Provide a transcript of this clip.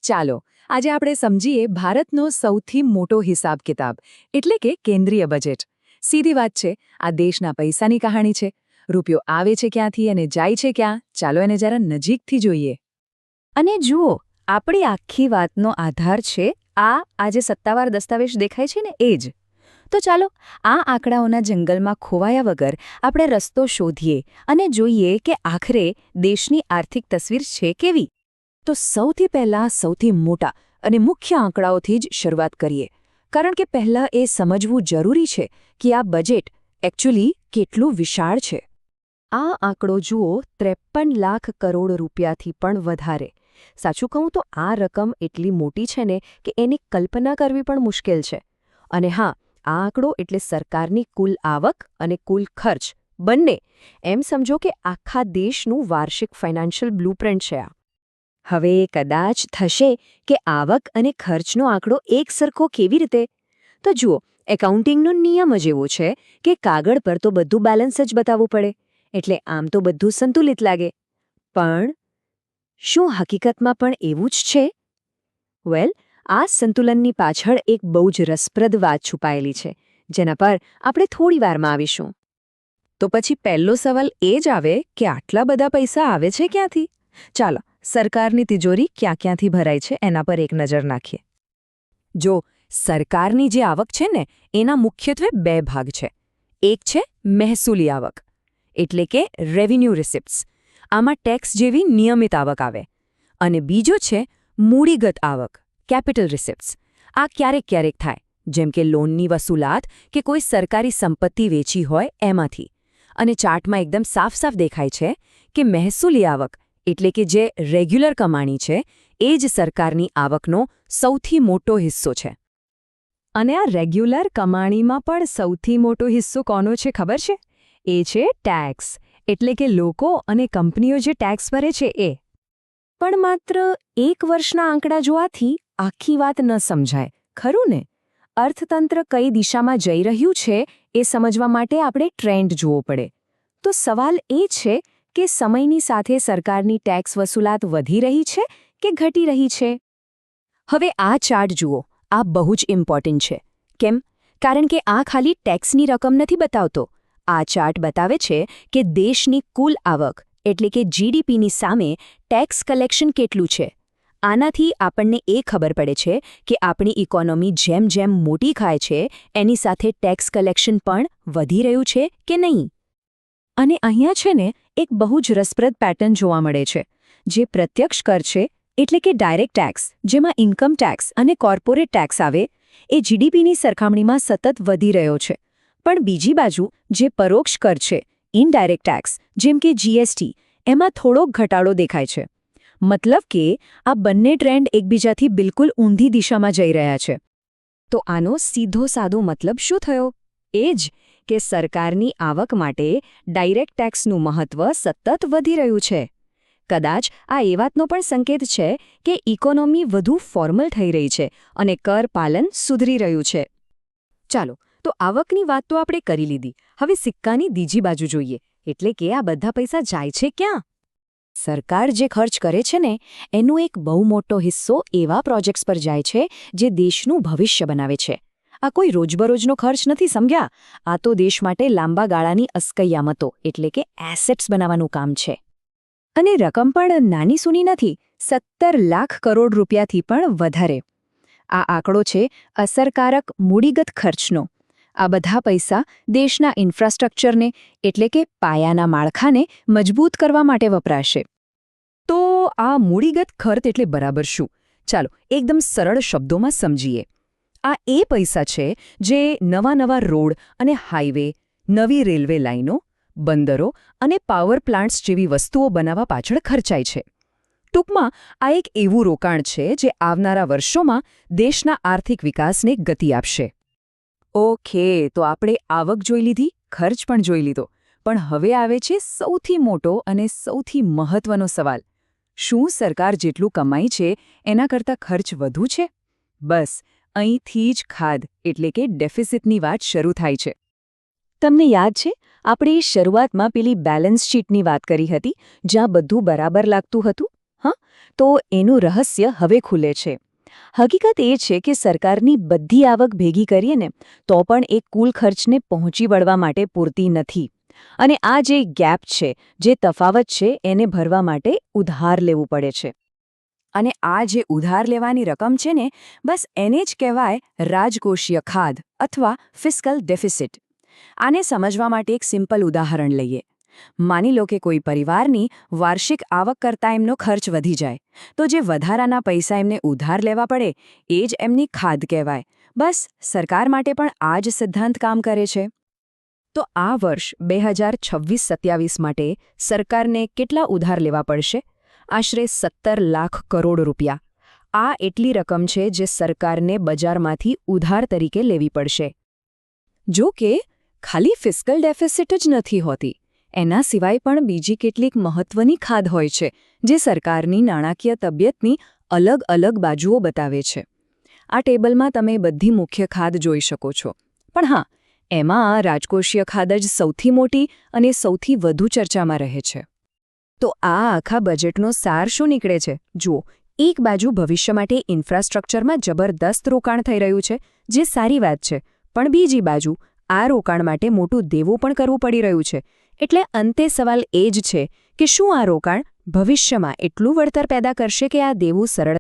ચાલો આજે આપણે સમજીએ ભારતનો સૌથી મોટો હિસાબ કિતાબ એટલે કે કેન્દ્રીય બજેટ. સીધી વાત છે, આ દેશના પૈસાની કહાણી છે. રૂપિયો આવે છે ક્યાંથી અને જાય છે ક્યાં, ચાલો એને જરા નજીકથી જોઈએ. અને જુઓ, આપણી આખી વાતનો આધાર છે આજે સત્તાવાર દસ્તાવેજ દેખાય છે ને એ જ. તો ચાલો આ આંકડાઓના જંગલમાં ખોવાયા વગર આપણે રસ્તો શોધીએ અને જોઈએ કે આખરે દેશની આર્થિક તસવીર છે કેવી. તો સૌથી પહેલાં સૌથી મોટા અને મુખ્ય આંકડાઓથી જ શરૂઆત કરીએ, કારણ કે પહેલાં એ સમજવું જરૂરી છે કે આ બજેટ એકચ્યુઅલી કેટલું વિશાળ છે. આ આંકડો જુઓ, 53 લાખ કરોડ રૂપિયાથી પણ વધારે. સાચું કહું તો આ રકમ એટલી મોટી છે ને કે એની કલ્પના કરવી પણ મુશ્કેલ છે. અને હા, આ આંકડો એટલે સરકારની કુલ આવક અને કુલ ખર્ચ બંને. એમ સમજો કે આખા દેશનું વાર્ષિક ફાઇનાન્શિયલ બ્લુપ્રિન્ટ છે આ. હવે કદાચ થશે કે આવક અને ખર્ચનો આંકડો એક સરખો કેવી રીતે? તો જુઓ, એકાઉન્ટિંગનો નિયમ જ એવો છે કે કાગળ પર તો બધું બેલેન્સ જ બતાવવું પડે, એટલે આમ તો બધું સંતુલિત લાગે. પણ શું હકીકતમાં પણ એવું જ છે? વેલ, આ સંતુલનની પાછળ એક બહુ જ રસપ્રદ વાત છુપાયેલી છે, જેના પર આપણે થોડી વારમાં આવીશું. તો પછી પહેલો સવાલ એ જ આવે કે આટલા બધા પૈસા આવે છે ક્યાંથી? ચાલો સરકારની તિજોરી ક્યાં ક્યાંથી ભરાય છે એના પર એક નજર નાખીએ. જો સરકારની જે આવક છે ને એના મુખ્યત્વે બે ભાગ છે. એક છે મહેસૂલી આવક, એટલે કે રેવન્યુ રિસિપ્ટ્સ. આમાં ટેક્સ જેવી નિયમિત આવક આવે. અને બીજો છે મૂડીગત આવક, કેપિટલ રિસિપ્ટ્સ. આ ક્યારેક ક્યારેક થાય, જેમ કે લોનની વસૂલાત કે કોઈ સરકારી સંપત્તિ વેચી હોય એમાંથી. અને ચાર્ટમાં એકદમ સાફ સાફ દેખાય છે કે મહેસૂલી આવક એટલે કે જે રેગ્યુલર કમાણી છે એ જ સરકારની આવકનો સૌથી મોટો હિસ્સો છે. અને આ રેગ્યુલર કમાણીમાં પણ સૌથી મોટો હિસ્સો કોનો છે ખબર છે? એ છે ટેક્સ, એટલે કે લોકો અને કંપનીઓ જે ટેક્સ ભરે છે એ. પણ માત્ર એક વર્ષના આંકડા જોવાથી આખી વાત ન સમજાય, ખરું ને? અર્થતંત્ર કઈ દિશામાં જઈ રહ્યું છે એ સમજવા માટે આપણે ટ્રેન્ડ જોવો પડે. તો સવાલ એ છે કે સમયની સાથે સરકારની ટેક્સ વસૂલાત વધી રહી છે કે ઘટી રહી છે? હવે આ ચાર્ટ જુઓ, આ બહુ જ ઇમ્પોર્ટન્ટ છે. કેમ? કારણ કે આ ખાલી ટેક્સની રકમ નથી બતાવતો. આ ચાર્ટ બતાવે છે કે દેશની કુલ આવક એટલે કે જીડીપીની સામે ટેક્સ કલેક્શન કેટલું છે. આનાથી આપણને એ ખબર પડે છે કે આપણી ઇકોનોમી જેમ જેમ મોટી ખાય છે એની સાથે ટેક્સ કલેક્શન પણ વધી રહ્યું છે કે નહીં. અને અહીંયા છે ને એક બહુ જ રસપ્રદ પેટર્ન જોવા મળે છે. જે પ્રત્યક્ષ કર છે એટલે કે ડાયરેક્ટ ટેક્સ, જેમાં ઇન્કમ ટેક્સ અને કોર્પોરેટ ટેક્સ આવે, એ જીડીપીની સરખામણીમાં સતત વધી રહ્યો છે. પણ બીજી બાજુ જે પરોક્ષ કર છે, ઇનડાયરેક્ટ ટેક્સ, જેમ કે જીએસટી, એમાં થોડોક ઘટાડો દેખાય છે. મતલબ કે આ બંને ટ્રેન્ડ એકબીજાથી બિલકુલ ઊંધી દિશામાં જઈ રહ્યા છે. તો આનો સીધો સાદો મતલબ શું થયો? એ જ કે સરકારની આવક માટે ડાયરેક્ટ ટેક્સનું મહત્વ સતત વધી રહ્યું છે. કદાચ આ એ વાતનો પણ સંકેત છે કે ઇકોનોમી વધુ ફોર્મલ થઈ રહી છે અને કર પાલન સુધરી રહ્યું છે. ચાલો, તો આવકની વાત તો આપણે કરી લીધી. હવે સિક્કાની બીજી બાજુ જોઈએ, એટલે કે આ બધા પૈસા જાય છે ક્યાં? સરકાર જે ખર્ચ કરે છે ને એનો એક બહુ મોટો હિસ્સો એવા પ્રોજેક્ટ્સ પર જાય છે જે દેશનું ભવિષ્ય બનાવે છે. આ કોઈ રોજબરોજનો ખર્ચ નથી, સમજ્યા? આ તો દેશ માટે લાંબા ગાળાની અસ્કયામતો એટલે કે એસેટ્સ બનાવવાનું કામ છે. અને રકમ પણ નાની સૂની નથી, 17 લાખ કરોડ રૂપિયાથી પણ વધારે. આ આંકડો છે અસરકારક મૂડીગત ખર્ચનો. આ બધા પૈસા દેશના ઇન્ફ્રાસ્ટ્રક્ચરને એટલે કે પાયાના માળખાને મજબૂત કરવા માટે વપરાશે. તો આ મૂડીગત ખર્ચ એટલે બરાબર શું? ચાલો એકદમ સરળ શબ્દોમાં સમજીએ. આ એ પૈસા છે જે નવા રોડ અને હાઈવે, નવી રેલવે લાઇનો, બંદરો અને પાવર પ્લાન્ટ્સ જેવી વસ્તુઓ બનાવવા પાછળ ખર્ચાય છે. ટૂંકમાં આ એક એવું રોકાણ છે જે આવનારા વર્ષોમાં દેશના આર્થિક વિકાસને ગતિ આપશે. ઓકે, તો આપણે આવક જોઈ લીધી, ખર્ચ પણ જોઈ લીધો. પણ હવે આવે છે સૌથી મોટો અને સૌથી મહત્વનો સવાલ. શું સરકાર જેટલું કમાઈ છે એના કરતાં ખર્ચ વધુ છે? બસ અહીંથી જ ખાધ એટલે કે ડેફિસિટની વાત શરૂ થાય છે. તમને યાદ છે આપણે શરૂઆતમાં પેલી બેલેન્સ શીટની વાત કરી હતી, જ્યાં બધું બરાબર લાગતું હતું? તો એનું રહસ્ય હવે ખુલે છે. હકીકત એ છે કે સરકારની બધી આવક ભેગી કરીએ ને તો પણ એ કુલ ખર્ચને પહોંચી વળવા માટે પૂરતી નથી. અને આ જે ગેપ છે, જે તફાવત છે, એને ભરવા માટે ઉધાર લેવું પડે છે. અને આ જે ઉધાર લેવાની રકમ છે ને, બસ એને જ કહેવાય રાજકોષીય ખાધ અથવા ફિસ્કલ ડેફિસિટ. આને સમજવા માટે એક સિમ્પલ ઉદાહરણ લઈએ. માની લો કે કોઈ પરિવારની વાર્ષિક આવક કરતાં એમનો ખર્ચ વધી જાય, તો જે વધારાના પૈસા એમને ઉધાર લેવા પડે એ જ એમની ખાધ કહેવાય. બસ સરકાર માટે પણ આ જ સિદ્ધાંત કામ કરે છે. તો આ વર્ષ 2026-27 માટે સરકારને કેટલા ઉધાર લેવા પડશે? આશરે 17 લાખ કરોડ રૂપિયા. આ એટલી રકમ છે જે સરકારને બજારમાંથી ઉધાર તરીકે લેવી પડશે. જો કે ખાલી ફિસ્કલ ડેફિસિટ જ નથી હોતી. એના સિવાય પણ બીજી કેટલીક મહત્વની ખાધ હોય છે જે સરકારની નાણાકીય તબિયતની અલગ અલગ બાજુઓ બતાવે છે. આ ટેબલમાં તમે બધી મુખ્ય ખાધ જોઈ શકો છો. પણ હા, એમાં રાજકોષીય ખાધ જ સૌથી મોટી અને સૌથી વધુ ચર્ચામાં રહે છે. તો આ આખા બજેટનો સાર શું નીકળે છે? જુઓ, એક બાજુ ભવિષ્ય માટે ઇન્ફ્રાસ્ટ્રક્ચરમાં જબરદસ્ત રોકાણ થઈ રહ્યું છે, જે સારી વાત છે. પણ બીજી બાજુ આ રોકાણ માટે મોટું દેવું પણ કરવું પડી રહ્યું છે. એટલે અંતે સવાલ એ જ છે કે શું આ રોકાણ ભવિષ્યમાં એટલું વળતર પેદા કરશે કે આ દેવું સરળ